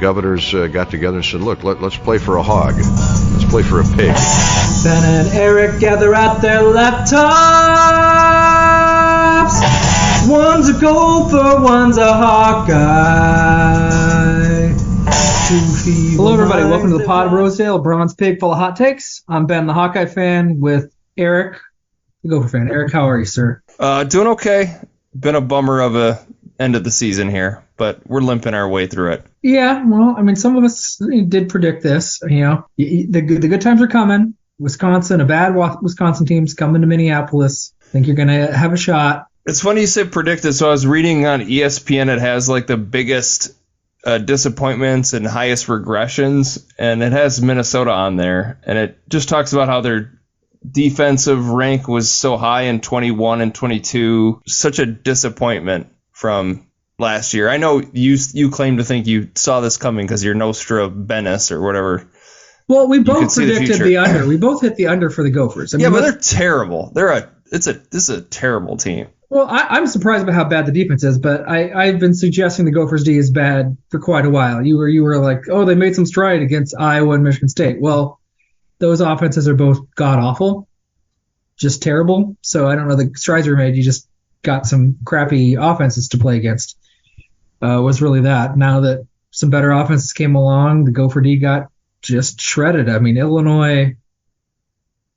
Governors got together and said, look, let's play for a hog. Let's play for a pig. Ben and Eric gather at their laptops. One's a Gopher, one's a Hawkeye. Hello, everybody. Welcome to the pod of Rosedale, a bronze pig full of hot takes. I'm Ben, the Hawkeye fan, with Eric, the Gopher fan. Eric, how are you, sir? Doing okay. Been a bummer of a end of the season here, but we're limping our way through it. Yeah, well, I mean, some of us did predict this. You know, the good times are coming. Wisconsin, a bad Wisconsin team's coming to Minneapolis. I think you're going to have a shot. It's funny you said predicted. So I was reading on ESPN, it has like the biggest disappointments and highest regressions, and it has Minnesota on there, and it just talks about how their defensive rank was so high in 21 and 22. Such a disappointment from last year. I know you claim to think you saw this coming because you're Nostradamus or whatever. Well, we both predicted the under. We both hit the under for the Gophers. I mean, yeah, but they're terrible. This is a terrible team. Well, I'm surprised by how bad the defense is, but I've been suggesting the Gophers' D is bad for quite a while. You were like, oh, they made some stride against Iowa and Michigan State. Well, those offenses are both god-awful, just terrible. So I don't know, the strides were made. You just got some crappy offenses to play against. Was really that. Now that some better offenses came along, the Gopher D got just shredded. I mean,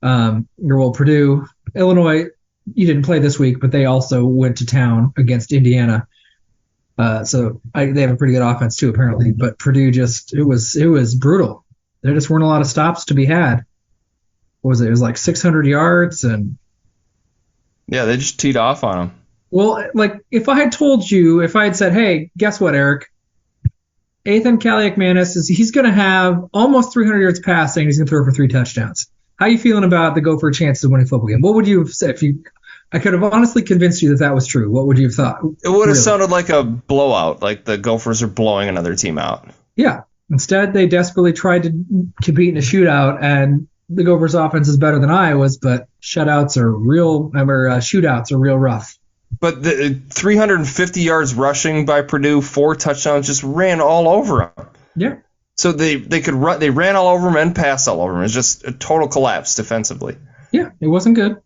Purdue. Illinois, you didn't play this week, but they also went to town against Indiana. So they have a pretty good offense too, apparently. But Purdue it was brutal. There just weren't a lot of stops to be had. What was it? It was like 600 yards and. Yeah, they just teed off on them. Well, like if I had said, hey, guess what, Eric? Ethan Kaliak-Manis he's going to have almost 300 yards passing. He's going to throw for 3 touchdowns. How are you feeling about the Gopher chances of winning a football game? What would you have said I could have honestly convinced you that was true? What would you have thought? It would have sounded like a blowout, like the Gophers are blowing another team out. Yeah. Instead, they desperately tried to compete in a shootout, and the Gophers' offense is better than Iowa's, but shootouts are real rough. But the 350 yards rushing by Purdue, 4 touchdowns, just ran all over them. Yeah. So they could run. They ran all over them and passed all over them. It was just a total collapse defensively. Yeah, it wasn't good.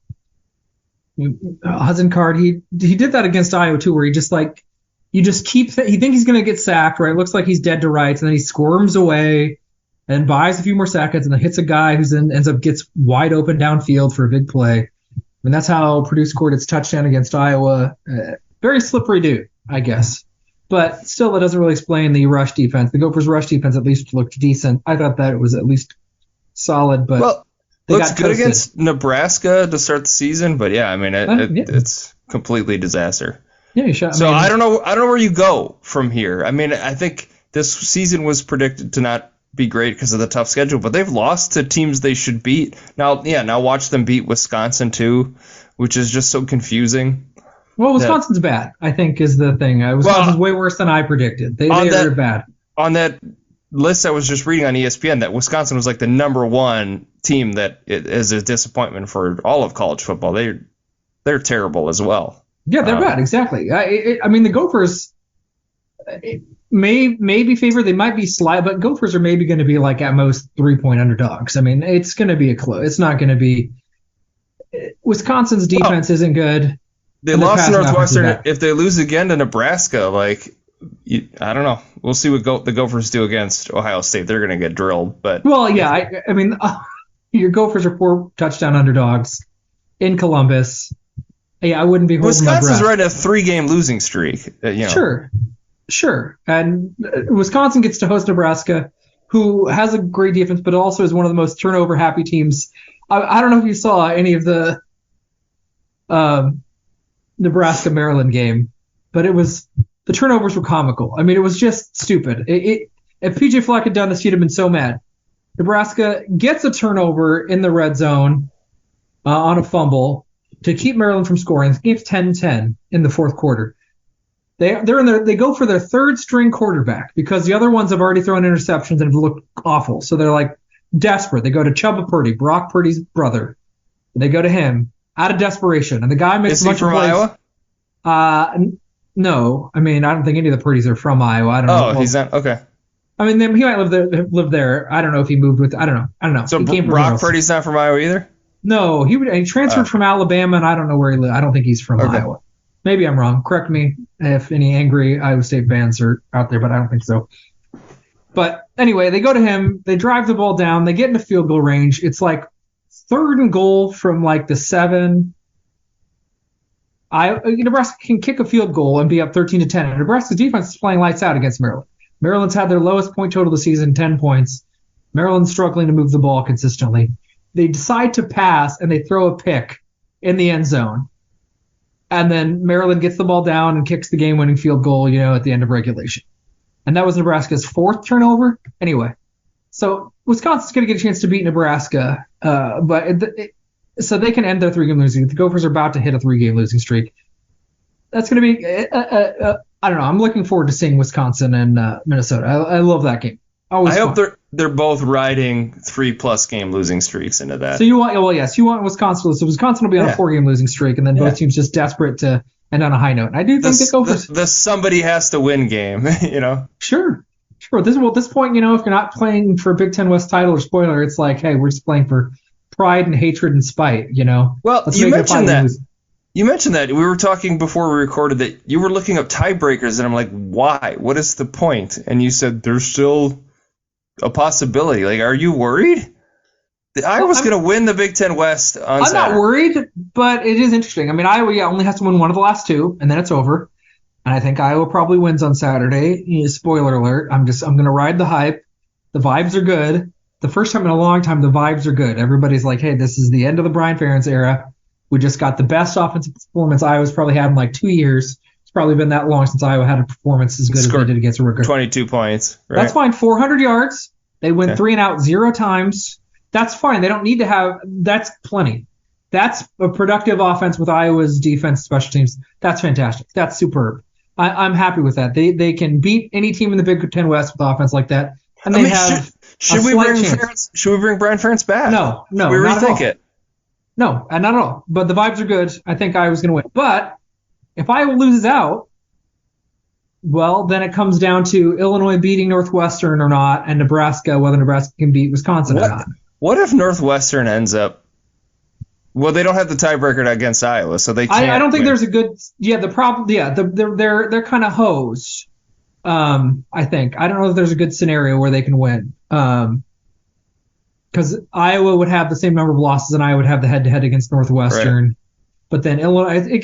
Hudson Card, he did that against Iowa too, where he just like he thinks he's gonna get sacked, right? It looks like he's dead to rights, and then he squirms away and buys a few more seconds, and then hits a guy gets wide open downfield for a big play. And that's how Purdue scored its touchdown against Iowa. Very slippery dude, I guess. But still, that doesn't really explain the rush defense. The Gophers' rush defense at least looked decent. I thought that it was at least solid. But looks good against Nebraska to start the season. But yeah, I mean, it's completely disaster. Yeah, you shot. So I don't know where you go from here. I mean, I think this season was predicted to not be great because of the tough schedule, but they've lost to teams they should beat. Now watch them beat Wisconsin too, which is just so confusing. Well, Wisconsin's bad, I think, is the thing. Wisconsin's way worse than I predicted. They are bad. On that list I was just reading on ESPN, that Wisconsin was like the number 1 team that is a disappointment for all of college football. They're terrible as well. Yeah, they're bad, exactly. I mean, the Gophers may be favored. They might be slight, but Gophers are maybe going to be like at most 3-point underdogs. I mean, it's going to be it's not going to be. Wisconsin's defense isn't good. They lost to Northwestern. If they lose again to Nebraska, I don't know. We'll see what the Gophers do against Ohio State. They're going to get drilled. But well, yeah. I mean, your Gophers are 4 touchdown underdogs in Columbus. Yeah, I wouldn't be holding my breath. Wisconsin's right a 3-game losing streak. Sure. And Wisconsin gets to host Nebraska, who has a great defense, but also is one of the most turnover-happy teams. I don't know if you saw any of the Nebraska-Maryland game, but the turnovers were comical. I mean, it was just stupid. If PJ Fleck had done this, he'd have been so mad. Nebraska gets a turnover in the red zone on a fumble to keep Maryland from scoring. The game's 10-10 in the fourth quarter. They go for their 3rd string quarterback because the other ones have already thrown interceptions and have looked awful. So they're like desperate. They go to Chubba Purdy, Brock Purdy's brother. They go to him out of desperation, and the guy makes a bunch of plays. Iowa? No, I mean, I don't think any of the Purdys are from Iowa. I don't know. Oh, he's not. Okay. I mean, then he might live there. I don't know if he moved with. I don't know. So He came from Brock Hills. Purdy's not from Iowa either? No, he transferred from Alabama, and I don't know where he lives. I don't think he's from Iowa. Maybe I'm wrong. Correct me if any angry Iowa State fans are out there, but I don't think so. But anyway, they go to him. They drive the ball down. They get into field goal range. It's like 3rd and goal from like the 7. Nebraska can kick a field goal and be up 13-10. And Nebraska's defense is playing lights out against Maryland. Maryland's had their lowest point total of the season, 10 points. Maryland's struggling to move the ball consistently. They decide to pass, and they throw a pick in the end zone. And then Maryland gets the ball down and kicks the game-winning field goal, at the end of regulation. And that was Nebraska's 4th turnover. Anyway, so Wisconsin's going to get a chance to beat Nebraska, so they can end their 3-game losing streak. The Gophers are about to hit a 3-game losing streak. That's going to be, I don't know. I'm looking forward to seeing Wisconsin and Minnesota. I love that game. Always I fun. hope they're both riding 3+ game losing streaks into that. So you want Wisconsin. So Wisconsin will be on a 4-game losing streak, and then both teams just desperate to end on a high note. And I do think the Gophers. The somebody has to win game, Sure. At this point, if you're not playing for a Big Ten West title or spoiler, it's like, hey, we're just playing for pride and hatred and spite. Well, Let's you make it a mentioned that. losing. You mentioned that. We were talking before we recorded that you were looking up tiebreakers, and I'm like, why? What is the point? And you said there's still a possibility. Like, are you worried? Iowa's going to win the Big Ten West on Saturday. I'm not worried, but it is interesting. I mean, Iowa only has to win one of the last 2, and then it's over. And I think Iowa probably wins on Saturday. Spoiler alert. I'm going to ride the hype. The vibes are good. The first time in a long time, the vibes are good. Everybody's like, hey, this is the end of the Brian Ferentz era. We just got the best offensive performance Iowa's probably had in like 2 years. It's probably been that long since Iowa had a performance as good as they did against Rutgers. 22 points. Right? That's fine. 400 yards. They went 3 and out 0 times. That's fine. They don't need to have – that's plenty. That's a productive offense with Iowa's defense, special teams. That's fantastic. That's superb. I'm happy with that. They can beat any team in the Big Ten West with offense like that. And they have should we bring Brian Ferentz back? No, should we rethink it? No, not at all. But the vibes are good. I think Iowa's going to win. But if Iowa loses out, well, then it comes down to Illinois beating Northwestern or not, and whether Nebraska can beat Wisconsin or not. What if Northwestern ends up? Well, they don't have the tiebreaker against Iowa, so they can't. I don't think there's a good. Yeah, the problem. Yeah, they're kind of hosed. I think I don't know if there's a good scenario where they can win. Because Iowa would have the same number of losses, and Iowa would have the head-to-head against Northwestern. Right. But then Illinois, it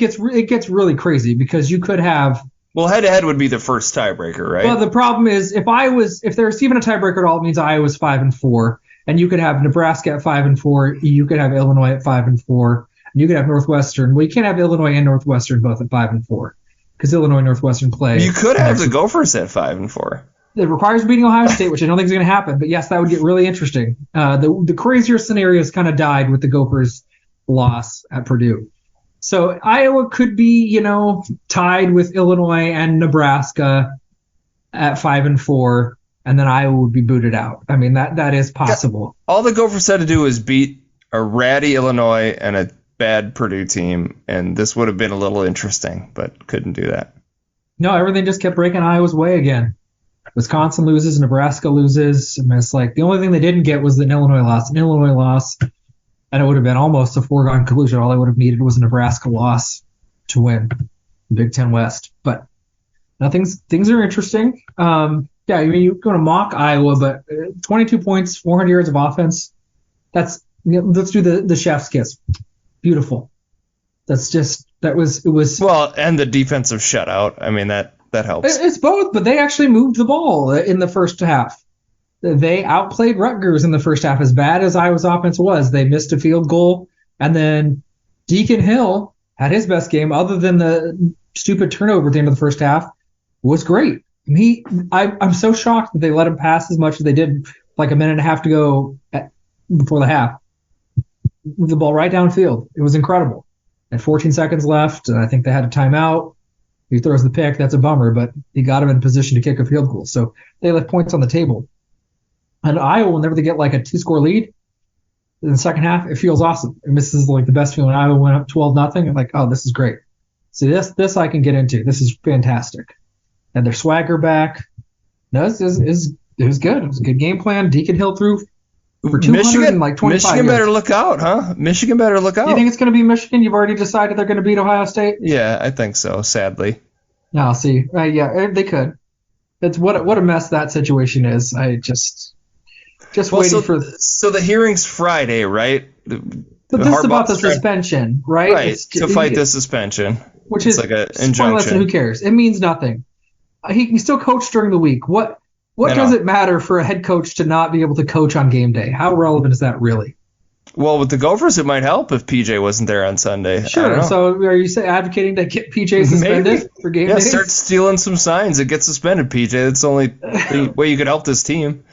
gets really crazy because you could have. Well, head-to-head would be the first tiebreaker, right? Well, the problem is if there's even a tiebreaker at all, it means Iowa's 5-4. And you could have Nebraska at 5-4. You could have Illinois at 5-4. And you could have Northwestern. Well, you can't have Illinois and Northwestern both at 5-4 because Illinois and Northwestern play. You could have the Gophers at 5-4. It requires beating Ohio State, which I don't think is going to happen. But yes, that would get really interesting. The crazier scenarios kind of died with the Gophers' loss at Purdue. So Iowa could be, tied with Illinois and Nebraska at 5-4. And then Iowa would be booted out. I mean, that is possible. All the Gophers had to do was beat a ratty Illinois and a bad Purdue team, and this would have been a little interesting, but couldn't do that. No, everything just kept breaking Iowa's way again. Wisconsin loses, Nebraska loses. I mean, it's like the only thing they didn't get was an Illinois loss. An Illinois loss, and it would have been almost a foregone conclusion. All they would have needed was a Nebraska loss to win the Big Ten West. But things are interesting. Yeah, I mean, you're going to mock Iowa, but 22 points, 400 yards of offense. Let's do the chef's kiss. Beautiful. It was. Well, and the defensive shutout. I mean, that helps. It's both, but they actually moved the ball in the first half. They outplayed Rutgers in the first half. As bad as Iowa's offense was, they missed a field goal, and then Deacon Hill had his best game, other than the stupid turnover at the end of the first half, was great. I'm so shocked that they let him pass as much as they did, like a minute and a half to go before the half. Moved the ball right downfield. It was incredible. And 14 seconds left, and I think they had a timeout. He throws the pick. That's a bummer, but he got him in position to kick a field goal. So they left points on the table. And Iowa, whenever they get like a 2-score lead in the second half, it feels awesome. And this is like the best feeling. Iowa went up 12-0. I'm like, oh, this is great. See, this I can get into. This is fantastic. And their swagger back. No, is It was good. It was a good game plan. Deacon Hill threw for 225 Michigan yards. better look out, huh? Michigan better look out. You think it's going to be Michigan? You've already decided they're going to beat Ohio State? Yeah, I think so, sadly. No, see. Yeah, they could. It's what a mess that situation is. I just waiting for. So the hearing's Friday, right? But this is about the suspension, right? Right, to fight the suspension. Which it's is like an pointless, injunction. and who cares? It means nothing. He can still coach during the week. What does it matter for a head coach to not be able to coach on game day? How relevant is that really? Well, with the Gophers, it might help if PJ wasn't there on Sunday. Sure. So are you advocating to get PJ suspended for game day? Yeah, start stealing some signs and get suspended, PJ. That's the only way you could help this team.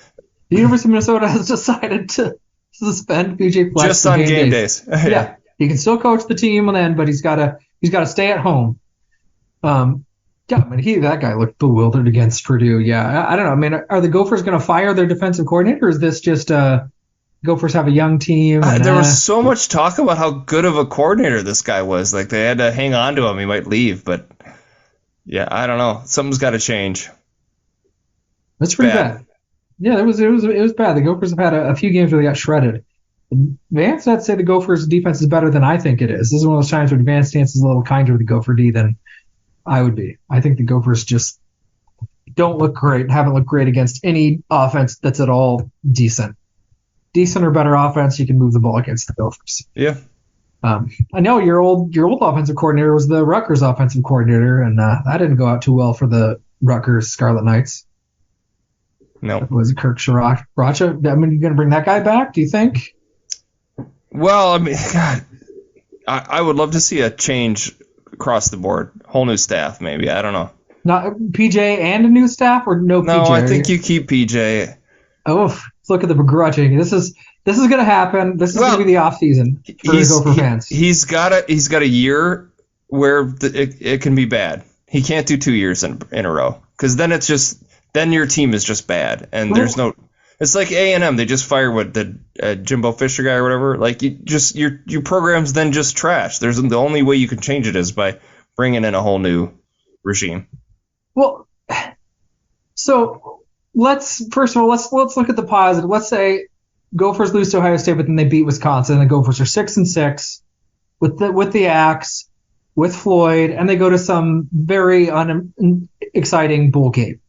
The University of Minnesota has decided to suspend PJ Fleck just on game days. Yeah, he can still coach the team and then, but he's got to stay at home. Yeah, I mean, that guy looked bewildered against Purdue. Yeah, I don't know. I mean, are the Gophers going to fire their defensive coordinator, or is this just Gophers have a young team? There was so much talk about how good of a coordinator this guy was. Like, they had to hang on to him. He might leave, but yeah, I don't know. Something's got to change. That's pretty bad. Yeah, it was bad. The Gophers have had a few games where they got shredded. Vance, I'd say the Gophers' defense is better than I think it is. This is one of those times where Vance Stance is a little kinder with the Gopher D than I would be. I think the Gophers just don't look great, haven't looked great against any offense that's at all decent. Decent or better offense, you can move the ball against the Gophers. Yeah. I know your old offensive coordinator was the Rutgers offensive coordinator, and that didn't go out too well for the Rutgers Scarlet Knights. No. Was it Kirk Shiracha? I mean, you going to bring that guy back, do you think? Well, I mean, God, I would love to see a change across the board. Whole new staff, maybe. I don't know. Not PJ and a new staff, or no PJ? No, I think you keep PJ. Oh, let's look at the begrudging. This is going to happen. This is going to be the off season for the Gopher fans. He's got a year where it can be bad. He can't do 2 years in a row, because then your team is just bad, and there's no. It's like A&M. They just fired the Jimbo Fisher guy or whatever. Like, your program's then just trash. The only way you can change it is by bringing in a whole new regime. Well, so let's look at the positive. Let's say Gophers lose to Ohio State, but then they beat Wisconsin. And the Gophers are 6-6 with the Axe, with Floyd, and they go to some very exciting bowl game.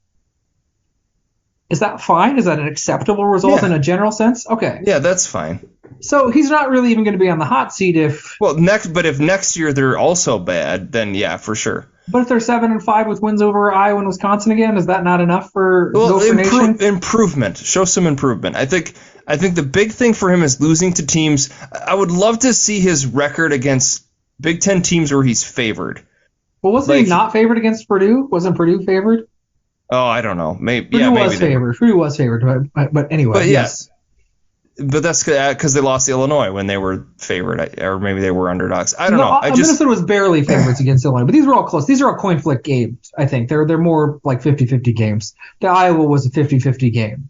Is that fine? Is that an acceptable result in a general sense? Okay. Yeah, that's fine. So he's not really even going to be on the hot seat if next year they're also bad, then yeah, for sure. But if they're 7-5 with wins over Iowa and Wisconsin again, is that not enough for Gopher Nation? Improvement. Show some improvement. I think the big thing for him is losing to teams. I would love to see his record against Big Ten teams where he's favored. Well, wasn't he not favored against Purdue? Wasn't Purdue favored? Oh, I don't know. Maybe Purdue was favored. Purdue was favored, but anyway. But yes. But that's because they lost to Illinois when they were favored, or maybe they were underdogs. I don't know. Minnesota was barely favorites against Illinois, but these were all close. These are all coin flip games, I think. They're more like 50-50 games. The Iowa was a 50-50 game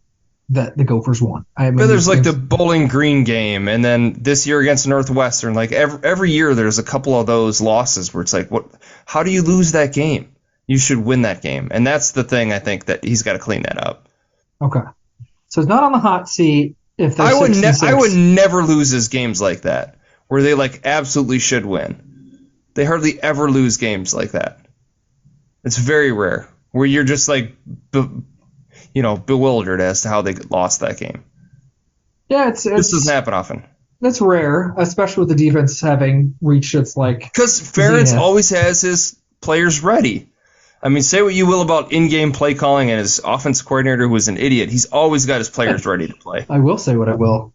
that the Gophers won. But there's like the Bowling Green game, and then this year against Northwestern. Like every year there's a couple of those losses where it's like, how do you lose that game? You should win that game. And that's the thing, I think, that he's got to clean that up. Okay. So it's not on the hot seat if they're 6-6. I would never lose his games like that, where they like absolutely should win. They hardly ever lose games like that. It's very rare, where you're just like, bewildered as to how they lost that game. Yeah, this doesn't happen often. That's rare, especially with the defense having reached its because Ferentz always has his players ready. I mean, say what you will about in-game play calling and his offensive coordinator, who was an idiot. He's always got his players ready to play. I will say what I will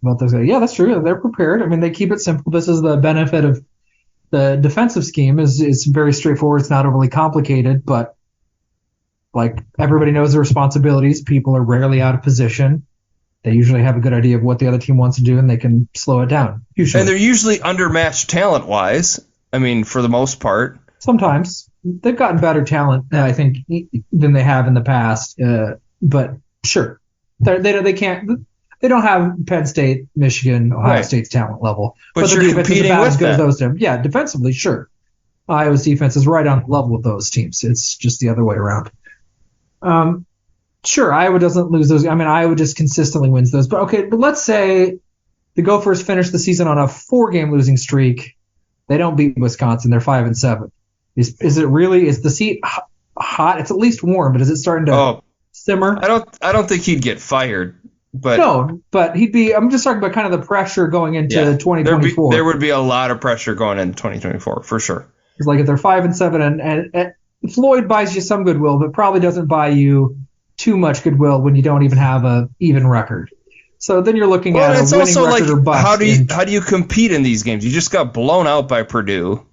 about those guys. Yeah, that's true. They're prepared. I mean, they keep it simple. This is the benefit of the defensive scheme. Is very straightforward. It's not overly complicated, but like everybody knows their responsibilities. People are rarely out of position. They usually have a good idea of what the other team wants to do, and they can slow it down. Usually. And they're usually undermatched talent-wise. I mean, for the most part. Sometimes. They've gotten better talent, I think, than they have in the past. But sure, they can't. They don't have Penn State, Michigan, Ohio State's talent level. But their you're defense is competing about with as good them. as those teams. Yeah, defensively, sure. Iowa's defense is right on level with those teams. It's just the other way around. Sure, Iowa doesn't lose those. I mean, Iowa just consistently wins those. But okay, but let's say the Gophers finish the season on a 4-game losing streak. They don't beat Wisconsin. They're 5-7. Is it really? Is the seat hot? It's at least warm, but is it starting to simmer? I don't think he'd get fired. But no, but he'd be. I'm just talking about kind of the pressure going into 2024. There would be a lot of pressure going into 2024 for sure. Because like if they're 5-7, and Floyd buys you some goodwill, but probably doesn't buy you too much goodwill when you don't even have a even record. So then you're looking at a winning record or bust. How do you compete in these games? You just got blown out by Purdue.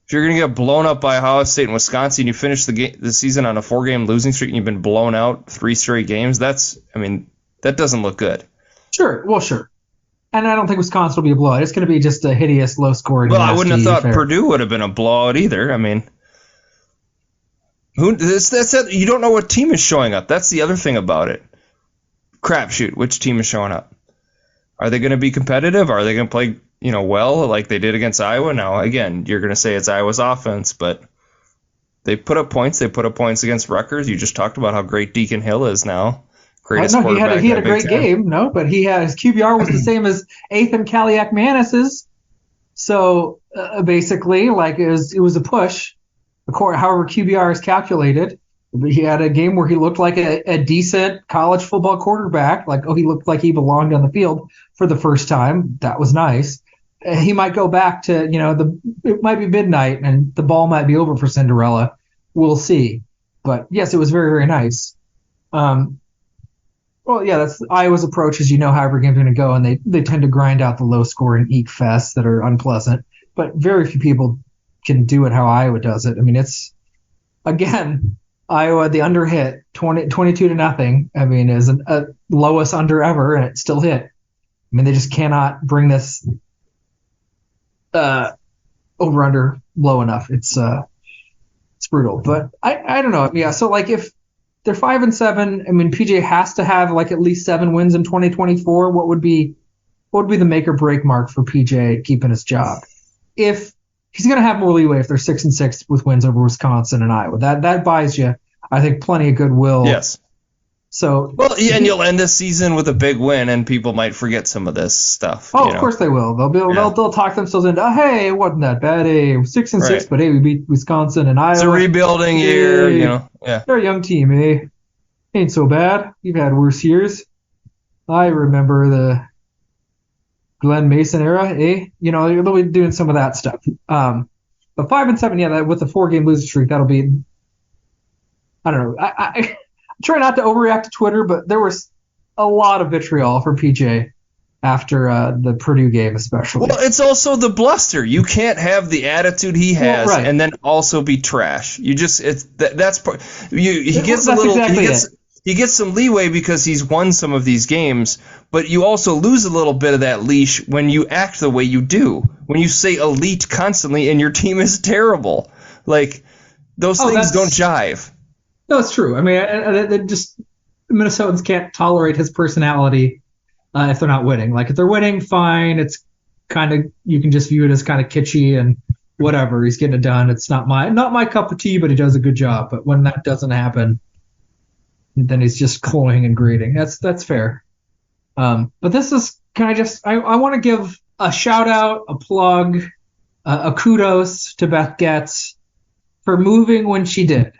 If you're going to get blown up by Ohio State and Wisconsin, you finish the season on a 4-game losing streak and you've been blown out 3 straight games, that doesn't look good. Sure. And I don't think Wisconsin will be a blowout. It's going to be just a hideous low-scoring. Well, I wouldn't have thought Purdue would have been a blowout either. I mean, you don't know what team is showing up. That's the other thing about it. Crapshoot, which team is showing up? Are they going to be competitive? Are they going to play, well, like they did against Iowa? Now, again, you're going to say it's Iowa's offense, but they put up points. They put up points against Rutgers. You just talked about how great Deacon Hill is now. Greatest quarterback. He had a great game, but his QBR was the same as Ethan Kaliak-Manis's. So basically, like it was a push. However, QBR is calculated. He had a game where he looked like a decent college football quarterback. He looked like he belonged on the field for the first time. That was nice. He might go back to, it might be midnight and the ball might be over for Cinderella. We'll see. But yes, it was very, very nice. Well, yeah, that's Iowa's approach, as how every game's going to go, and they tend to grind out the low-scoring eek fests that are unpleasant. But very few people can do it how Iowa does it. I mean, it's, again, Iowa, the under hit, 22-0. I mean, is a lowest under ever, and it still hit. I mean, they just cannot bring this over-under low enough. It's brutal. But I don't know. Yeah, so like if they're 5-7, I mean, PJ has to have like at least 7 wins in 2024. What would be the make or break mark for PJ keeping his job? If he's going to have more leeway if they're 6-6 with wins over Wisconsin and Iowa, that buys you, I think, plenty of goodwill. Yes. So and you'll end the season with a big win, and people might forget some of this stuff. Oh, of course they will. They'll talk themselves into, hey, it wasn't that bad. Hey, 6-6, right. But hey, we beat Wisconsin and Iowa. It's a rebuilding year, Yeah. They're a young team, eh? Ain't so bad. You've had worse years. I remember the Glenn Mason era, eh? They'll be doing some of that stuff. But 5-7, yeah, with the 4-game losing streak, that'll be. I don't know. I try not to overreact to Twitter, but there was a lot of vitriol for PJ after the Purdue game, especially. Well, it's also the bluster. You can't have the attitude he has and then also be trash. You just that's part. He gets a little. He gets some leeway because he's won some of these games, but you also lose a little bit of that leash when you act the way you do. When you say elite constantly and your team is terrible, like those things don't jive. No, it's true. I mean, just Minnesotans can't tolerate his personality if they're not winning. Like if they're winning, fine. It's kind of, you can just view it as kind of kitschy and whatever. He's getting it done. It's not my cup of tea, but he does a good job. But when that doesn't happen, then he's just cloying and grating. That's fair. But this is I want to give a shout out, a plug, a kudos to Beth Getz for moving when she did.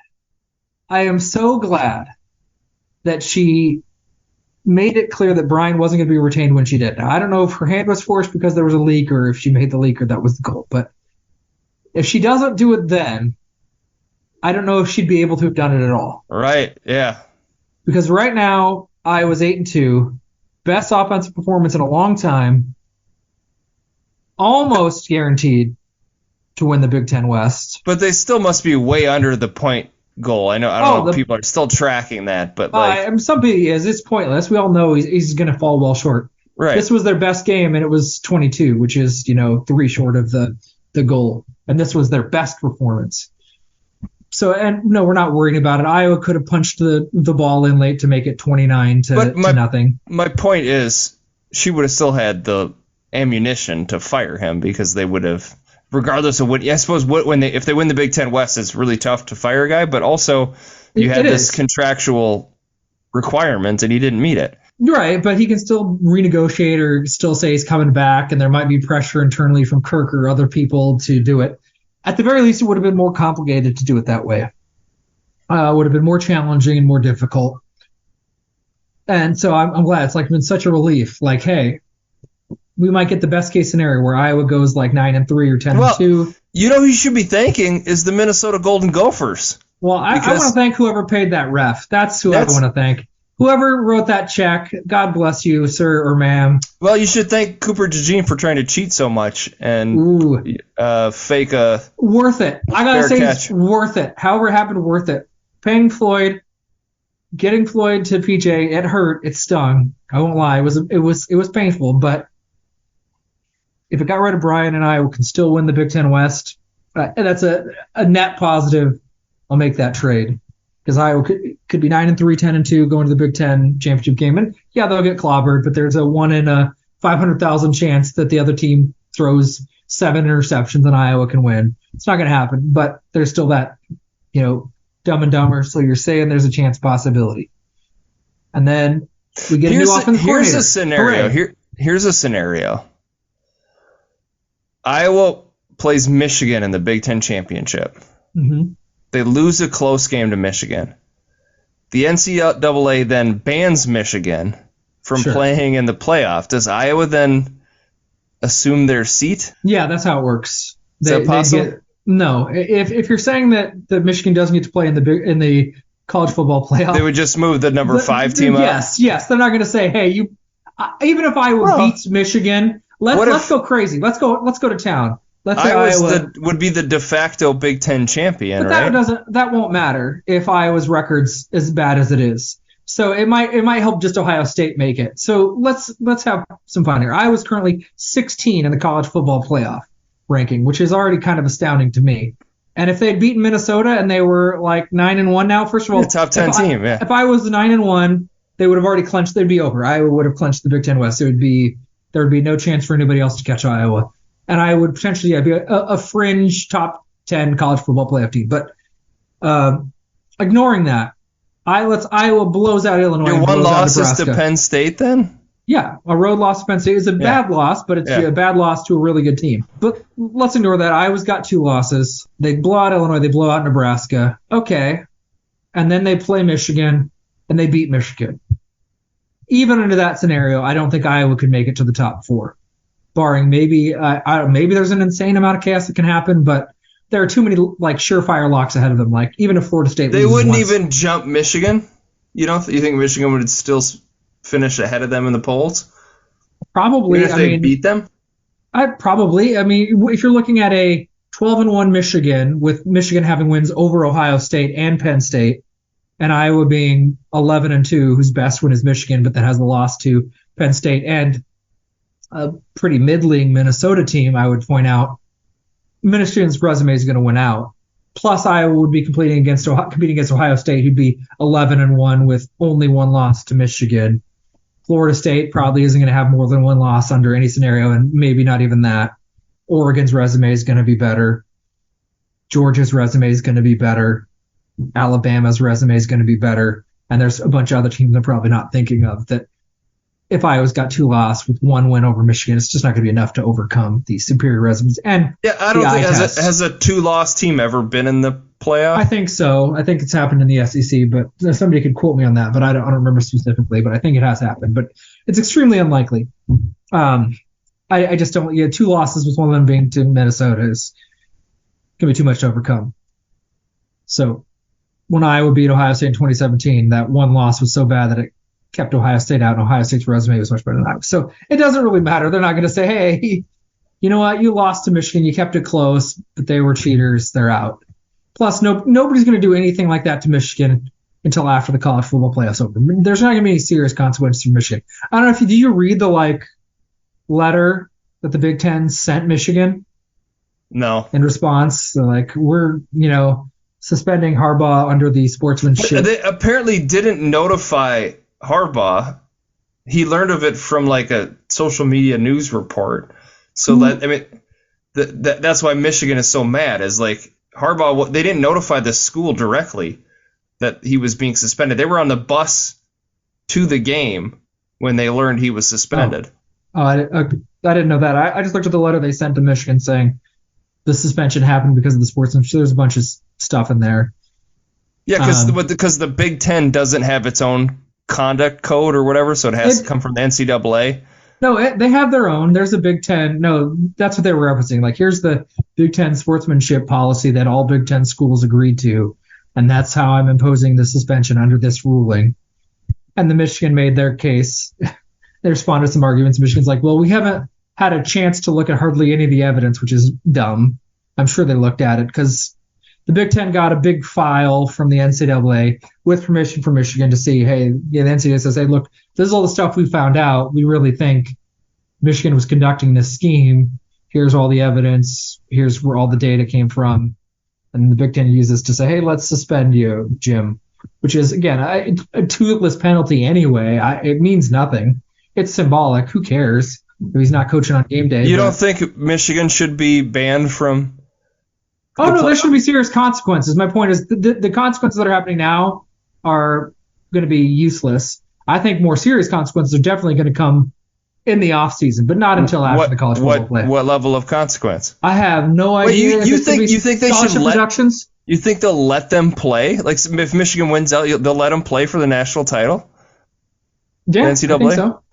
I am so glad that she made it clear that Brian wasn't going to be retained when she did. Now, I don't know if her hand was forced because there was a leak or if she made the leak or that was the goal. But if she doesn't do it then, I don't know if she'd be able to have done it at all. Right, yeah. Because right now, Iowa's 8-2, best offensive performance in a long time, almost guaranteed to win the Big Ten West. But they still must be way under the point goal. I don't know if people are still tracking that, but somebody is. It's pointless. We all know he's going to fall well short. Right. This was their best game, and it was 22, which is 3 short of the goal, and this was their best performance. So, and no, we're not worrying about it. Iowa could have punched the ball in late to make it 29 to nothing. My point is, she would have still had the ammunition to fire him because they would have. Regardless of what, I suppose if they win the Big Ten West, it's really tough to fire a guy. But also, you have this contractual requirement and he didn't meet it. Right, but he can still renegotiate or still say he's coming back, and there might be pressure internally from Kirk or other people to do it. At the very least, it would have been more complicated to do it that way. Would have been more challenging and more difficult. And so I'm glad. It's like been such a relief. Like, hey, we might get the best case scenario where Iowa goes like 9-3 or 10-2. You know who you should be thanking is the Minnesota Golden Gophers. Well, I want to thank whoever paid that ref. That's who I want to thank. Whoever wrote that check, God bless you, sir or ma'am. Well, you should thank Cooper DeJean for trying to cheat so much and fake a worth it. I gotta say, catch. It's worth it. However it happened, worth it. Paying Floyd, getting Floyd to PJ, it hurt. It stung. I won't lie. It was painful. But if it got rid of Brian and I can still win the Big Ten West, that's a net positive. I'll make that trade. Because Iowa could be 9-3, 10-2, going to the Big Ten championship game, and yeah, they'll get clobbered. But there's a 1 in a 500,000 chance that the other team throws 7 interceptions and Iowa can win. It's not going to happen, but there's still that, Dumb and Dumber. So you're saying there's a chance possibility, and then we get a new offensive coordinator. Here's a scenario. Iowa plays Michigan in the Big Ten championship. Mm-hmm. They lose a close game to Michigan. The NCAA then bans Michigan from playing in the playoff. Does Iowa then assume their seat? Yeah, that's how it works. Is that possible? No. If you're saying that Michigan doesn't get to play in the college football playoff, they would just move the number 5 team up. Yes. They're not going to say, hey, even if Iowa beats Michigan, let's go crazy. Let's go to town. Iowa would be the de facto Big Ten champion, but right? That won't matter if Iowa's record's as bad as it is. So it might help just Ohio State make it. So let's have some fun here. Iowa's currently 16 in the college football playoff ranking, which is already kind of astounding to me. And if they'd beaten Minnesota and they were like 9-1 now, first of all, top 10 team. Yeah. If I was 9-1, they would have already clinched. They'd be over. Iowa would have clinched the Big Ten West. There would be no chance for anybody else to catch Iowa. And I would potentially be a fringe top 10 college football playoff team. But ignoring that, Iowa blows out Illinois. Your one loss is to Penn State then? Yeah, a road loss to Penn State is a bad loss, but it's a bad loss to a really good team. But let's ignore that. Iowa's got 2 losses. They blow out Illinois. They blow out Nebraska. Okay. And then they play Michigan, and they beat Michigan. Even under that scenario, I don't think Iowa could make it to the top 4. Barring maybe there's an insane amount of chaos that can happen, but there are too many surefire locks ahead of them. Like even if Florida State, they wouldn't even jump Michigan. You think Michigan would still finish ahead of them in the polls? Probably. Even if they beat them. If you're looking at a 12-1 Michigan with Michigan having wins over Ohio State and Penn State, and Iowa being 11-2, whose best win is Michigan, but that has a loss to Penn State and a pretty middling Minnesota team, I would point out, Michigan's resume is going to win out. Plus, Iowa would be competing against Ohio State, who'd be 11-1 with only 1 loss to Michigan. Florida State probably isn't going to have more than 1 loss under any scenario, and maybe not even that. Oregon's resume is going to be better. Georgia's resume is going to be better. Alabama's resume is going to be better. And there's a bunch of other teams I'm probably not thinking of that if Iowa's got 2 losses with 1 win over Michigan, it's just not going to be enough to overcome these superior resumes. And I don't think has a 2-loss team ever been in the playoff. I think so. I think it's happened in the SEC, but somebody could quote me on that. But I don't remember specifically. But I think it has happened. But it's extremely unlikely. I just don't. 2 losses with 1 of them being to Minnesota is going to be too much to overcome. So when Iowa beat Ohio State in 2017, that 1 loss was so bad that it kept Ohio State out, and Ohio State's resume was much better than Iowa. So it doesn't really matter. They're not going to say, hey, you know what? You lost to Michigan. You kept it close, but they were cheaters. They're out. Plus, nobody's going to do anything like that to Michigan until after the college football playoffs over. There's not going to be any serious consequences for Michigan. I don't know did you read the letter that the Big Ten sent Michigan? No. In response, so, we're suspending Harbaugh under the sportsmanship. They apparently didn't notify Harbaugh. He learned of it from a social media news report. So that's why Michigan is so mad. Is Harbaugh, they didn't notify the school directly that he was being suspended. They were on the bus to the game when they learned he was suspended. I didn't know that. I just looked at the letter they sent to Michigan saying the suspension happened because of the sportsmanship. There's a bunch of stuff in there. Yeah, because the Big Ten doesn't have its own conduct code or whatever, so it has to come from the NCAA. No, they have their own. There's a Big Ten. No, that's what they were referencing. Like, here's the Big Ten sportsmanship policy that all Big Ten schools agreed to, and that's how I'm imposing the suspension under this ruling. And the Michigan made their case. They responded to some arguments. Michigan's like, well, we haven't had a chance to look at hardly any of the evidence, which is dumb. I'm sure they looked at it because the Big Ten got a big file from the NCAA with permission from Michigan to see, hey, the NCAA says, hey, look, this is all the stuff we found out. We really think Michigan was conducting this scheme. Here's all the evidence. Here's where all the data came from. And the Big Ten uses to say, hey, let's suspend you, Jim, which is, again, a toothless penalty anyway. It means nothing. It's symbolic. Who cares if he's not coaching on game day? You don't think Michigan should be banned from... Oh, no, there should be serious consequences. My point is the consequences that are happening now are going to be useless. I think more serious consequences are definitely going to come in the offseason, but not until after the college football play. What level of consequence? I have no idea. You think they should reductions? You think they'll let them play? Like, if Michigan wins out, they'll let them play for the national title? Yeah,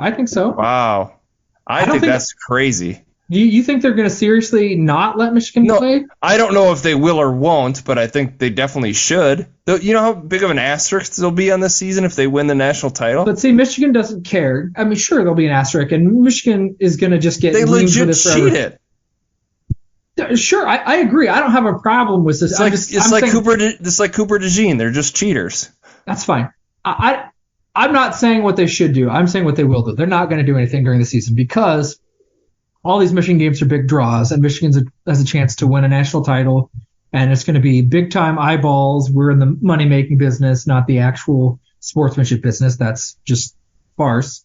I think so. Wow. I think that's crazy. You think they're going to seriously not let Michigan play? I don't know if they will or won't, but I think they definitely should. You know how big of an asterisk there'll be on this season if they win the national title? But see, Michigan doesn't care. I mean, sure, there'll be an asterisk, and Michigan is going to just get they legit for this cheated. Sure, I agree. I don't have a problem with this. It's like Cooper DeJean. They're just cheaters. That's fine. I'm not saying what they should do. I'm saying what they will do. They're not going to do anything during the season because all these Michigan games are big draws, and Michigan has a chance to win a national title, and it's going to be big-time eyeballs. We're in the money-making business, not the actual sportsmanship business. That's just farce.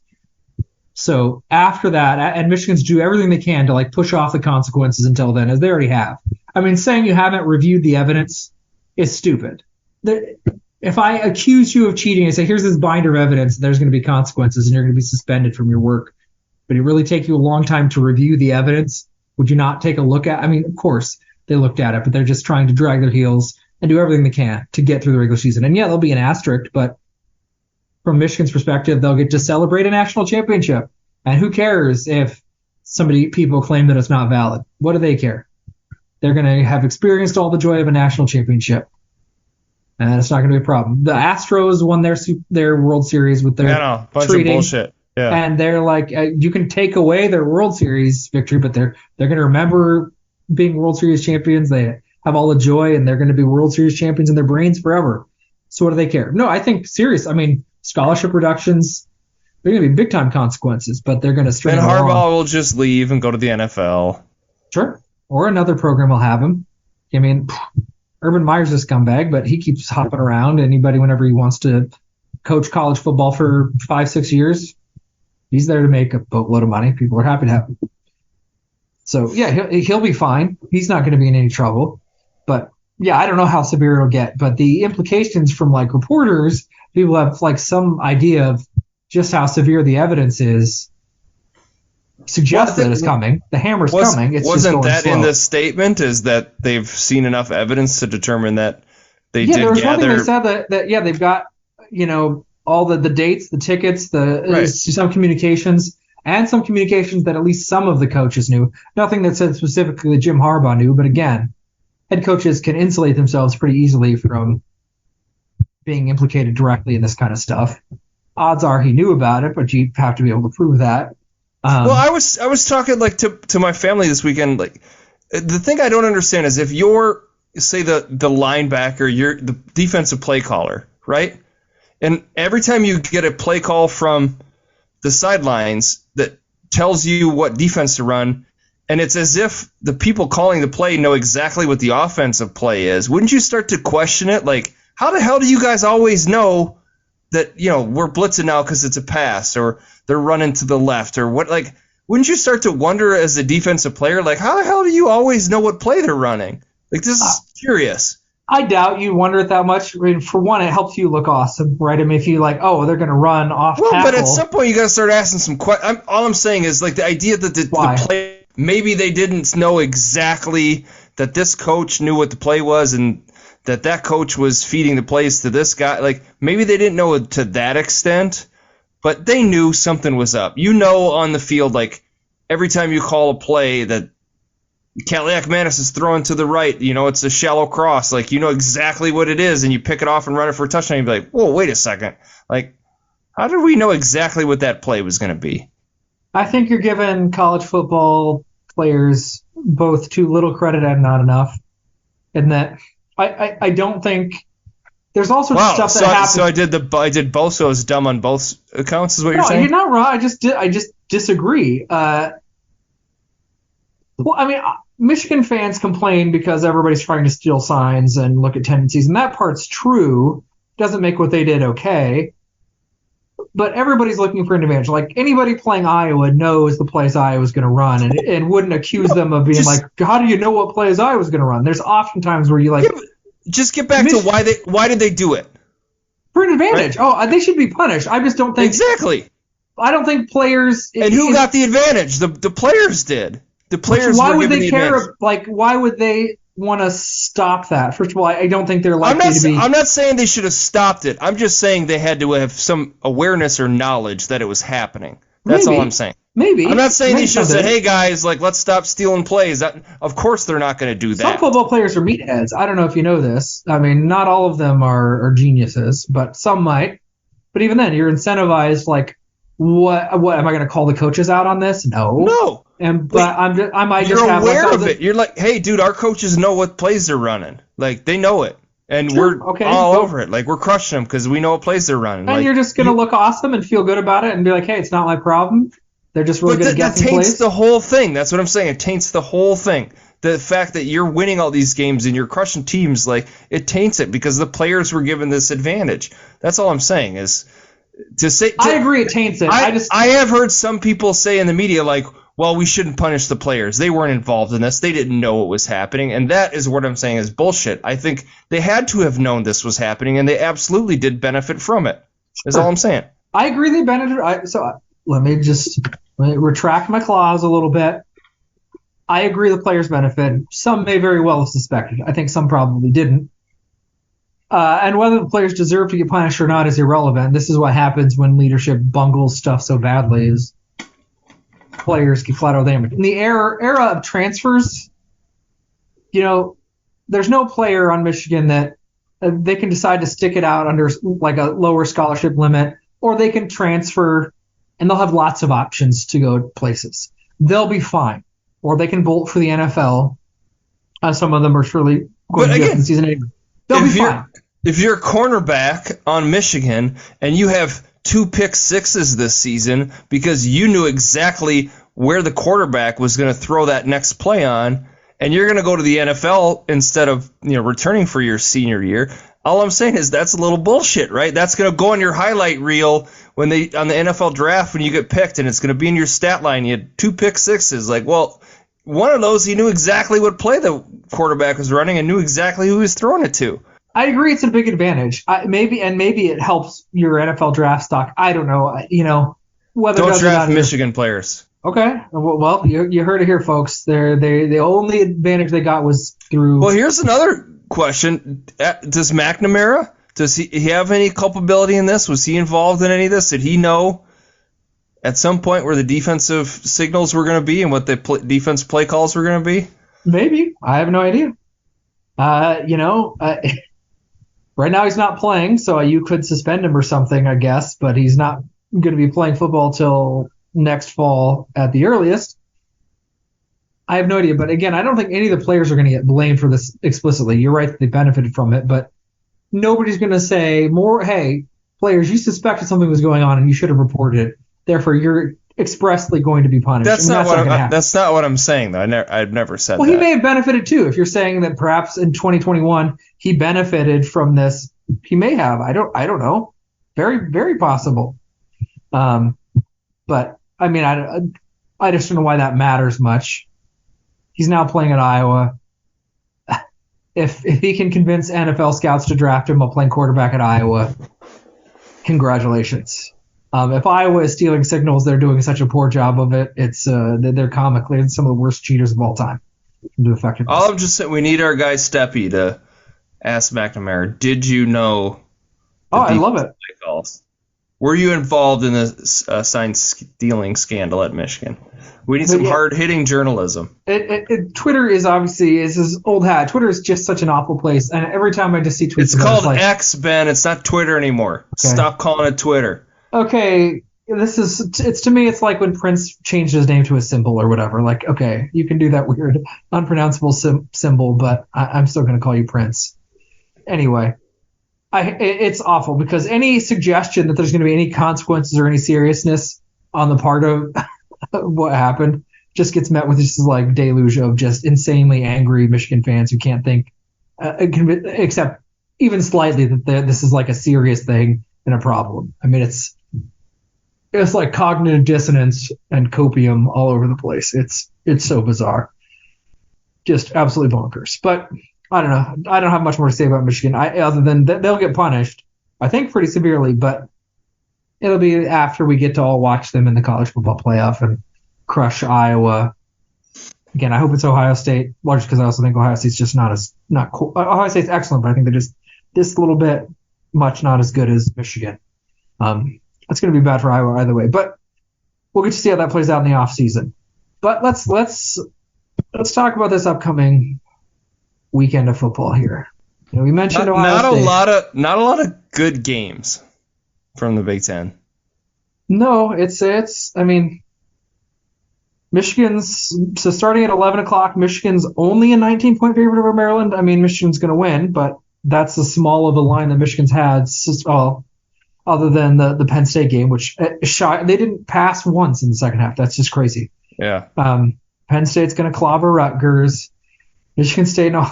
So after that, and Michigan's do everything they can to like push off the consequences until then, as they already have. I mean, saying you haven't reviewed the evidence is stupid. If I accuse you of cheating and say, here's this binder of evidence, there's going to be consequences and you're going to be suspended from your work, but it really take you a long time to review the evidence, would you not take a look at? I mean, of course they looked at it, but they're just trying to drag their heels and do everything they can to get through the regular season. And yeah, there'll be an asterisk, but from Michigan's perspective, they'll get to celebrate a national championship. And who cares if people claim that it's not valid? What do they care? They're going to have experienced all the joy of a national championship. And it's not going to be a problem. The Astros won their World Series with their bunch treating, of bullshit. Yeah. And they're like, you can take away their World Series victory, but they're going to remember being World Series champions. They have all the joy, and they're going to be World Series champions in their brains forever. So what do they care? No, I think scholarship reductions, they're going to be big time consequences, but they're going to string. And Harbaugh will just leave and go to the NFL. Sure, or another program will have him. I mean, Urban Meyer's a scumbag, but he keeps hopping around. Anybody, whenever he wants to coach college football for 5-6 years, he's there to make a boatload of money. People are happy to have him. So, yeah, he'll be fine. He's not going to be in any trouble. But, yeah, I don't know how severe it'll get. But the implications from, like, reporters, people have, like, some idea of just how severe the evidence is. Suggest that it's coming. The hammer's coming. It's wasn't just going that slow. In the statement? Is that they've seen enough evidence to determine that they did gather? Yeah, there was one thing they said that they've got, all the dates, the tickets, some communications, and some communications that at least some of the coaches knew. Nothing that said specifically that Jim Harbaugh knew, but again, head coaches can insulate themselves pretty easily from being implicated directly in this kind of stuff. Odds are he knew about it, but you have to be able to prove that. Well, I was talking like to my family this weekend. Like, the thing I don't understand is if you're, say, the linebacker, you're the defensive play caller, right? And every time you get a play call from the sidelines that tells you what defense to run, and it's as if the people calling the play know exactly what the offensive play is, wouldn't you start to question it? Like, how the hell do you guys always know that, we're blitzing now because it's a pass, or they're running to the left, or what? Like, wouldn't you start to wonder as a defensive player, like, how the hell do you always know what play they're running? Like, this is curious. I doubt you wonder it that much. I mean, for one, it helps you look awesome, right? I mean, if you like, oh, they're going to run off Well, tackle. but at some point you got to start asking some questions. All I'm saying is like the idea that the play, maybe they didn't know exactly that this coach knew what the play was and that coach was feeding the plays to this guy. Like maybe they didn't know it to that extent, but they knew something was up. You know, on the field, like every time you call a play that Cadillac Manis is throwing to the right, you know, it's a shallow cross. Like, you know exactly what it is, and you pick it off and run it for a touchdown. You'd be like, whoa, wait a second. Like, how did we know exactly what that play was going to be? I think you're giving college football players both too little credit and not enough. And that I don't think there's also stuff that happens. So I did both. So I was dumb on both accounts. Is what you're saying? You're not wrong. I just disagree. Well, I mean, Michigan fans complain because everybody's trying to steal signs and look at tendencies, and that part's true. Doesn't make what they did okay. But everybody's looking for an advantage. Like anybody playing Iowa knows the plays Iowa's going to run, and wouldn't accuse them of being like, "How do you know what plays Iowa's going to run?" There's often times where you like. Just get back to why did they do it? For an advantage. Right? Oh, they should be punished. I just don't think exactly. I don't think players. And who got the advantage? The players did. The players. Why were would they care? Advantage. Like, why would they want to stop that? First of all, I don't think they're likely to be. I'm not saying they should have stopped it. I'm just saying they had to have some awareness or knowledge that it was happening. That's all I'm saying. Maybe. I'm not saying they should have said, "Hey guys, like let's stop stealing plays." Of course, they're not going to do that. Some football players are meatheads. I don't know if you know this. I mean, not all of them are geniuses, but some might. But even then, you're incentivized. Like, what am I going to call the coaches out on this? No. But I might just have. You're aware of it. You're like, hey, dude, our coaches know what plays they're running. Like they know it, and we're all over it. Like we're crushing them because we know what plays they're running. And like, you're just gonna look awesome and feel good about it and be like, hey, it's not my problem. They're just really good at guessing plays. That taints the whole thing. That's what I'm saying. It taints the whole thing. The fact that you're winning all these games and you're crushing teams, like it taints it because the players were given this advantage. That's all I'm saying is to say. I agree, it taints it. I have heard some people say in the media like, well, we shouldn't punish the players. They weren't involved in this. They didn't know what was happening. And that is what I'm saying is bullshit. I think they had to have known this was happening, and they absolutely did benefit from it. That's all I'm saying. I agree they benefited. Let me retract my clause a little bit. I agree the players benefit. Some may very well have suspected. I think some probably didn't. And whether the players deserve to get punished or not is irrelevant. This is what happens when leadership bungles stuff so badly is players get collateral damage. In the era of transfers, you know, there's no player on Michigan that they can decide to stick it out under like a lower scholarship limit, or they can transfer and they'll have lots of options to go places. They'll be fine. Or they can bolt for the NFL. Some of them are surely going to be up in season 8. They'll be fine. If you're a cornerback on Michigan and you have 2 pick sixes this season because you knew exactly where the quarterback was going to throw that next play on, and you're going to go to the NFL instead of returning for your senior year, all I'm saying is that's a little bullshit, right? That's going to go on your highlight reel on the NFL draft when you get picked, and it's going to be in your stat line. You had 2 pick sixes. Like, well, one of those he knew exactly what play the quarterback was running and knew exactly who he was throwing it to. I agree, it's a big advantage. Maybe it helps your NFL draft stock. I don't know. Whether don't draft Michigan players. Okay. Well, you heard it here, folks. The only advantage they got was through. Well, here's another question: does McNamara he have any culpability in this? Was he involved in any of this? Did he know at some point where the defensive signals were going to be and what the defense play calls were going to be? Maybe. I have no idea. Right now he's not playing, so you could suspend him or something, I guess, but he's not going to be playing football till next fall at the earliest. I have no idea, but again, I don't think any of the players are going to get blamed for this explicitly. You're right that they benefited from it, but nobody's going to say hey, players, you suspected something was going on and you should have reported it. Therefore, you're expressly going to be punished. That's not what I'm saying, though. I've never said that. Well, he may have benefited, too. If you're saying that perhaps in 2021 he benefited from this, he may have. I don't know. Very, very possible. But, I mean, I just don't know why that matters much. He's now playing at Iowa. if he can convince NFL scouts to draft him while playing quarterback at Iowa, congratulations. If Iowa is stealing signals, they're doing such a poor job of it. They're comically some of the worst cheaters of all time. All I'm just saying, we need our guy Steppy to ask McNamara, did you know? I love it. Calls? Were you involved in the sign stealing scandal at Michigan? We need some hard-hitting journalism. Twitter is obviously his old hat. Twitter is just such an awful place, and every time I just see tweets, it's called X, Ben. It's not Twitter anymore. Okay. Stop calling it Twitter. Okay, it's to me, it's like when Prince changed his name to a symbol or whatever. Like, okay, you can do that weird, unpronounceable symbol, but I'm still going to call you Prince. Anyway, it's awful because any suggestion that there's going to be any consequences or any seriousness on the part of what happened just gets met with this like deluge of just insanely angry Michigan fans who can't think, except even slightly, that this is like a serious thing and a problem. I mean, it's like cognitive dissonance and copium all over the place. It's so bizarre, just absolutely bonkers. But I don't know. I don't have much more to say about Michigan, other than they'll get punished, I think, pretty severely. But it'll be after we get to all watch them in the college football playoff and crush Iowa. Again, I hope it's Ohio State, largely because I also think Ohio State's just not cool. Ohio State's excellent, but I think they're just this little bit much not as good as Michigan. It's going to be bad for Iowa either way. But we'll get to see how that plays out in the offseason. But let's talk about this upcoming weekend of football here. We mentioned Ohio State. Not a lot of good games from the Big Ten. No, I mean, Michigan's so starting at 11 o'clock. Michigan's only a 19-point favorite over Maryland. I mean, Michigan's going to win, but that's as small of a line that Michigan's had, other than the Penn State game, which they didn't pass once in the second half. That's just crazy. Yeah. Penn State's going to clobber Rutgers. Michigan State and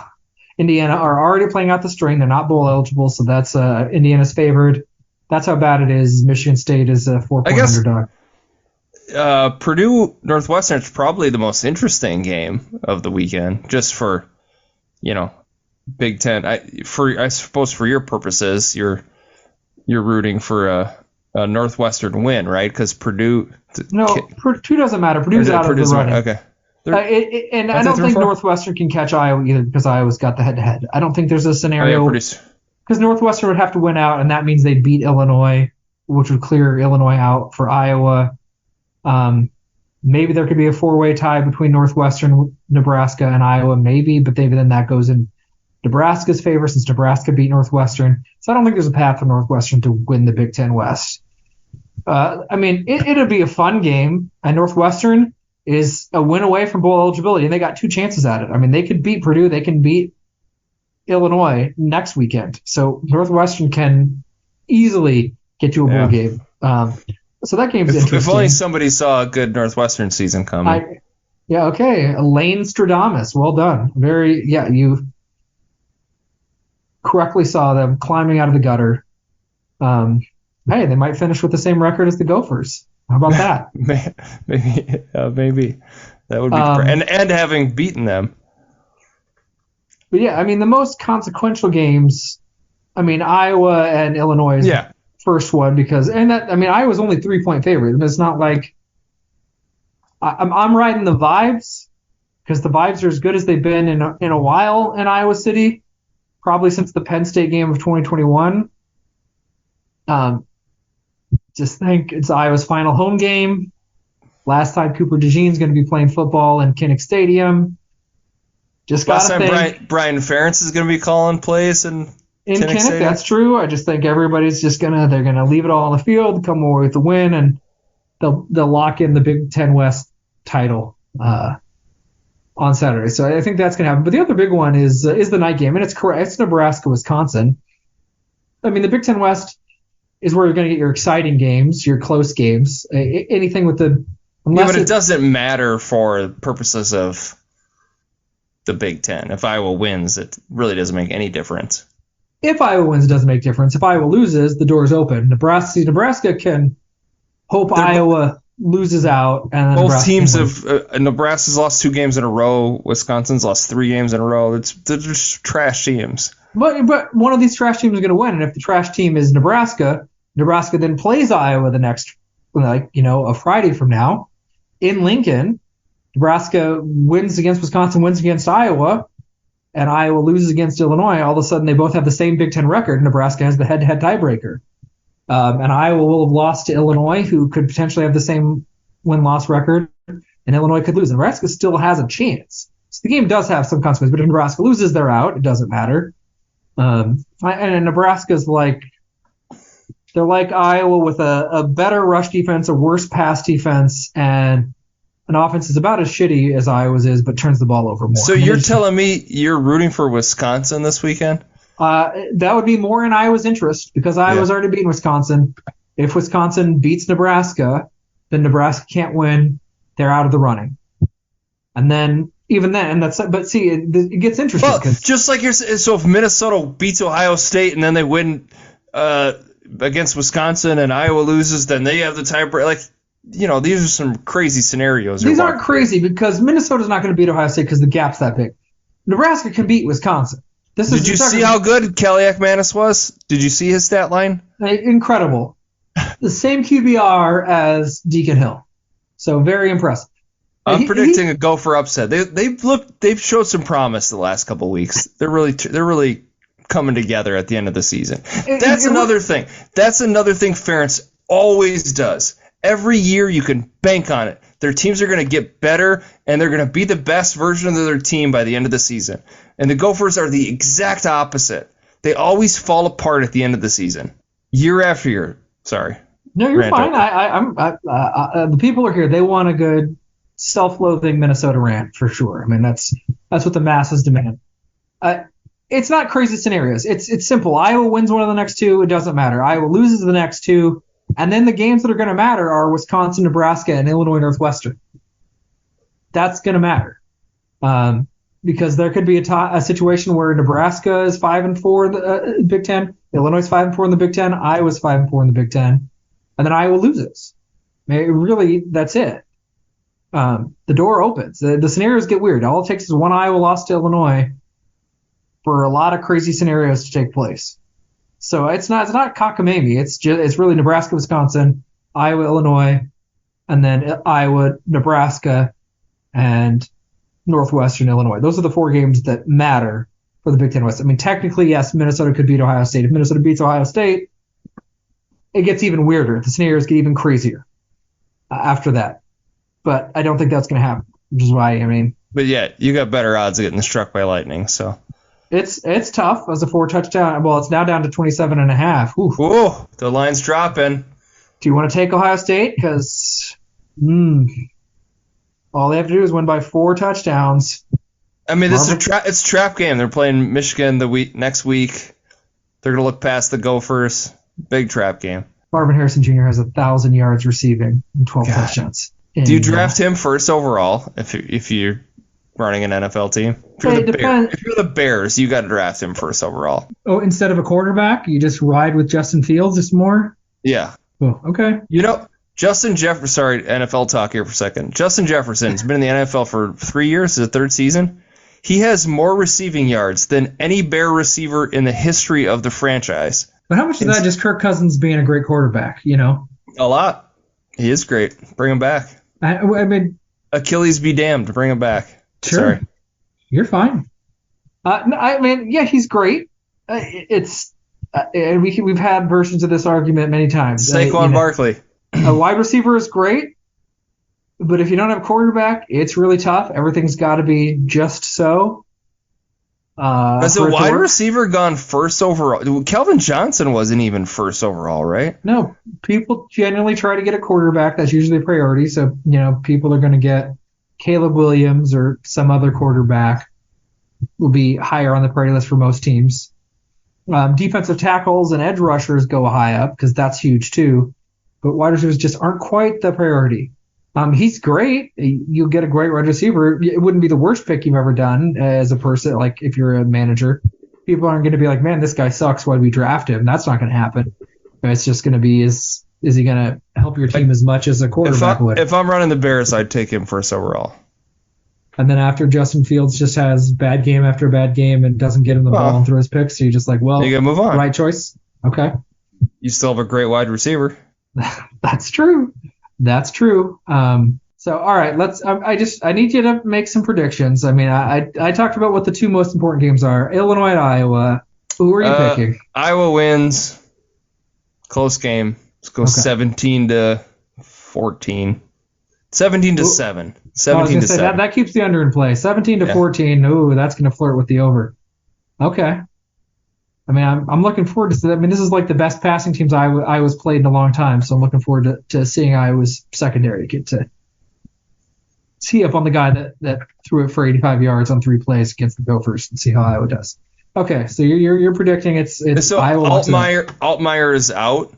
Indiana are already playing out the string. They're not bowl eligible, so that's Indiana's favored. That's how bad it is. Michigan State is a 4-point underdog. Purdue Northwestern is probably the most interesting game of the weekend, just for, Big Ten. I suppose for your purposes, you're rooting for a Northwestern win, right? Because Purdue. Purdue doesn't matter. Purdue's out of the running. Okay. And I don't think Northwestern can catch Iowa either because Iowa's got the head-to-head. I don't think there's a scenario because Northwestern would have to win out, and that means they'd beat Illinois, which would clear Illinois out for Iowa. Maybe there could be a 4-way tie between Northwestern, Nebraska, and Iowa, maybe, but then that goes in Nebraska's favor since Nebraska beat Northwestern. So I don't think there's a path for Northwestern to win the Big Ten West. I mean, it'll be a fun game, and Northwestern is a win away from bowl eligibility, and they got 2 chances at it. I mean, they could beat Purdue, they can beat Illinois next weekend. So Northwestern can easily get to a bowl game. So that game's interesting. If only somebody saw a good Northwestern season coming. Okay. Lane Stradamus, well done. You correctly saw them climbing out of the gutter. Hey, they might finish with the same record as the Gophers. How about that? Maybe. That would be and having beaten them. But yeah, I mean, the most consequential games, Iowa and Illinois is the first one Iowa's only 3-point favorite. It's not like I'm riding the vibes because the vibes are as good as they've been in a while in Iowa City, probably since the Penn State game of 2021. Just think it's Iowa's final home game. Last time Cooper DeJean's going to be playing football in Kinnick Stadium. Last time Brian Ferentz is going to be calling plays in Kinnick. That's true. I just think everybody's they're going to leave it all on the field, come away with the win, and they'll lock in the Big Ten West title on Saturday. So I think that's going to happen. But the other big one is the night game, and it's correct. It's Nebraska, Wisconsin. I mean, the Big Ten West is where you're going to get your exciting games, your close games, anything with the. But it doesn't matter for purposes of the Big Ten. If Iowa wins, it really doesn't make any difference. If Iowa wins, it doesn't make difference. If Iowa loses, the door's open. Nebraska can hope Iowa loses out, and then Both Nebraska teams wins. have Nebraska's lost 2 games in a row. Wisconsin's lost 3 games in a row. They're just trash teams. But one of these trash teams is going to win, and if the trash team is Nebraska, Nebraska then plays Iowa the next, a Friday from now in Lincoln. Nebraska wins against Wisconsin, wins against Iowa, and Iowa loses against Illinois. All of a sudden, they both have the same Big Ten record. Nebraska has the head-to-head tiebreaker. And Iowa will have lost to Illinois, who could potentially have the same win-loss record, and Illinois could lose. Nebraska still has a chance. So the game does have some consequences, but if Nebraska loses, they're out. It doesn't matter. And Nebraska's they're like Iowa with a better rush defense, a worse pass defense, and an offense is about as shitty as Iowa's is, but turns the ball over more. So you're telling me you're rooting for Wisconsin this weekend? That would be more in Iowa's interest because Iowa's already beaten Wisconsin. If Wisconsin beats Nebraska, then Nebraska can't win. They're out of the running. And then even then, but see, it gets interesting. Well, just like so if Minnesota beats Ohio State and then they win against Wisconsin and Iowa loses, then they have the tiebreaker. These are some crazy scenarios. These aren't crazy because Minnesota's not going to beat Ohio State because the gap's that big. Nebraska can beat Wisconsin. Did you see how good Kaliak-Manis was? Did you see his stat line? Incredible. The same QBR as Deacon Hill. So very impressive. I'm predicting a Gopher upset. They've showed some promise the last couple of weeks. They're really coming together at the end of the season. That's another thing. That's another thing Ferentz always does. Every year you can bank on it. Their teams are going to get better, and they're going to be the best version of their team by the end of the season. And the Gophers are the exact opposite. They always fall apart at the end of the season, year after year. Sorry. No, you're fine. The people are here. They want a good self-loathing Minnesota rant for sure. I mean, that's what the masses demand. It's not crazy scenarios. It's simple. Iowa wins one of the next two. It doesn't matter. Iowa loses the next two. And then the games that are going to matter are Wisconsin, Nebraska, and Illinois Northwestern. That's going to matter because there could be a situation where Nebraska is 5-4 in the Big Ten, Illinois is 5-4 in the Big Ten, Iowa's 5-4 in the Big Ten, and then Iowa loses. Really, that's it. The door opens. The scenarios get weird. All it takes is one Iowa loss to Illinois for a lot of crazy scenarios to take place. So it's not cockamamie. It's really Nebraska, Wisconsin, Iowa, Illinois, and then Iowa, Nebraska, and Northwestern Illinois. Those are the 4 games that matter for the Big Ten West. I mean, technically, yes, Minnesota could beat Ohio State. If Minnesota beats Ohio State, it gets even weirder. The scenarios get even crazier after that. But I don't think that's going to happen, which is why, But yeah, you got better odds of getting struck by lightning, so. It's tough as a 4-touchdown. Well, it's now down to 27.5. Ooh, the line's dropping. Do you want to take Ohio State? Because all they have to do is win by 4 touchdowns. I mean, it's a trap game. They're playing Michigan next week. They're going to look past the Gophers. Big trap game. Marvin Harrison Jr. has 1,000 yards receiving and 12 touchdowns. Do you draft him first overall if you're running an NFL team? If you're the Bears, you got to draft him first overall. Oh, instead of a quarterback, you just ride with Justin Fields just more? Yeah. Oh, okay. Justin Jefferson, sorry, NFL talk here for a second. Justin Jefferson's been in the NFL for 3 years, his 3rd season. He has more receiving yards than any Bear receiver in the history of the franchise. But how much is that just Kirk Cousins being a great quarterback, A lot. He is great. Bring him back. I mean, Achilles be damned. Bring him back. Sure. Sorry. You're fine. He's great. And we've had versions of this argument many times. Saquon Barkley. A wide receiver is great, but if you don't have a quarterback, it's really tough. Everything's got to be just so. Has a wide receiver gone first overall? Kelvin Johnson wasn't even first overall, right? No. People generally try to get a quarterback. That's usually a priority. So, people are going to get Caleb Williams or some other quarterback will be higher on the priority list for most teams. Defensive tackles and edge rushers go high up because that's huge too. But wide receivers just aren't quite the priority. He's great. You'll get a great wide receiver. It wouldn't be the worst pick you've ever done as a person. Like if you're a manager, people aren't going to be like, man, this guy sucks. Why did we draft him? That's not going to happen. It's just going to be, is Is he going to help your team as much as a quarterback would? If I'm running the Bears, I'd take him first overall. And then after Justin Fields just has bad game after bad game and doesn't get him the ball and throws picks, so you're just like, well, you got to move on. Right choice. Okay. You still have a great wide receiver. That's true. So, all right, I need you to make some predictions. I mean, I talked about what the two most important games are, Illinois and Iowa. Who are you picking? Iowa wins. Close game. Let's go 17 to 14. 17 to 7. 17 to 7. That keeps the under in play. 17 to 14. Ooh, that's going to flirt with the over. Okay. I mean, I'm looking forward to that. I mean, this is like the best passing teams Iowa's played in a long time, so I'm looking forward to seeing Iowa's secondary get to tee up on the guy that threw it for 85 yards on 3 plays against the Gophers and see how Iowa does. Okay, so you're predicting it's so Iowa. Altmaier is out.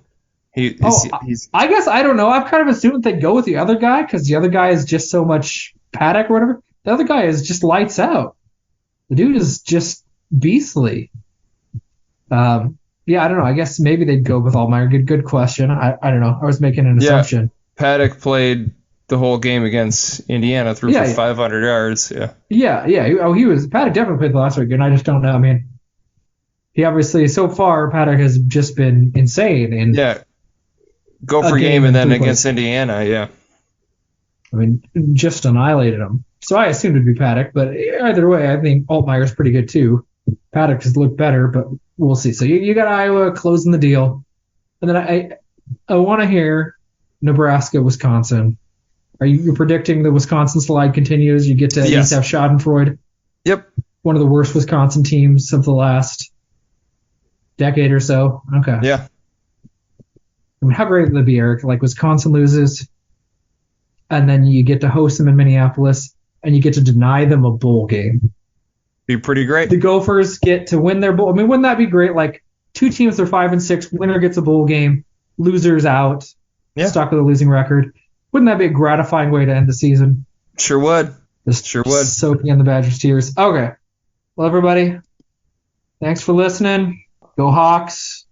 He's I guess I don't know. I've kind of assumed they'd go with the other guy because the other guy is just so much Paddock or whatever. The other guy is just lights out. The dude is just beastly. Yeah, I don't know. I guess maybe they'd go with Altmaier. Good question. I don't know. I was making an assumption. Paddock played the whole game against Indiana, threw for 500 yards. Yeah. Paddock definitely played the last week, and I just don't know. I mean, he obviously so far Paddock has just been insane. Gopher game and then against Indiana. Yeah. I mean, just annihilated him. So I assumed it'd be Paddock, but either way, I think Altmaier's pretty good too. Paddock has looked better, but we'll see. So you got Iowa closing the deal, and then I want to hear Nebraska, Wisconsin. Are you predicting the Wisconsin slide continues? You get to at least have Schadenfreude. Yep. One of the worst Wisconsin teams of the last decade or so. Okay. Yeah. I mean, how great would it be, Eric? Like Wisconsin loses, and then you get to host them in Minneapolis, and you get to deny them a bowl game. Be pretty great. The Gophers get to win their bowl. I mean, wouldn't that be great? Like 2 teams are 5-6, winner gets a bowl game, losers out, stuck with a losing record. Wouldn't that be a gratifying way to end the season? Sure would. Sure would. Soaking in the Badgers' tears. Okay. Well, everybody, thanks for listening. Go Hawks.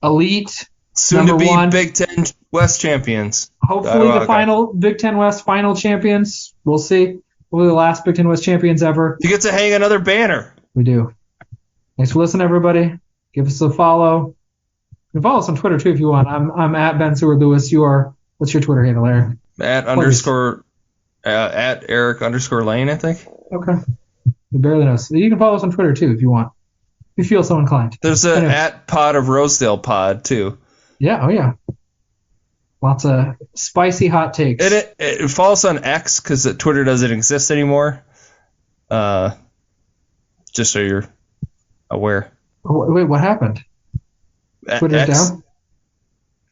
Elite. Soon to be Big Ten West champions. Hopefully the final Big Ten West final champions. We'll see. We'll be the last Big Ten West champions ever. You get to hang another banner. We do. Thanks for listening, everybody. Give us a follow. You can follow us on Twitter, too, if you want. I'm at Ben Seward Lewis. You are. What's your Twitter handle, Eric? At Eric_Lane, I think. Okay. You barely know. So you can follow us on Twitter, too, if you want. If you feel so inclined. There's at Pod of Rosedale Pod, too. Yeah, oh yeah. Lots of spicy hot takes. It follows on X because Twitter doesn't exist anymore. Just so you're aware. Wait, what happened? Twitter's down?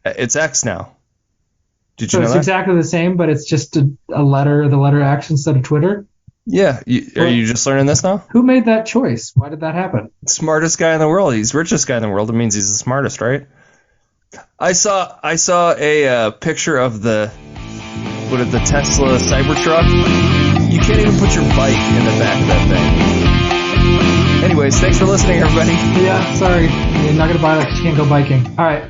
It's X now. Did you know that? So it's exactly the same, but it's just the letter X instead of Twitter? Yeah. Are you just learning this now? Who made that choice? Why did that happen? Smartest guy in the world. He's richest guy in the world. It means he's the smartest, right? I saw a picture of the Tesla Cybertruck. You can't even put your bike in the back of that thing. Anyways, thanks for listening, everybody. Yeah, sorry. You're not going to buy that because you can't go biking. All right.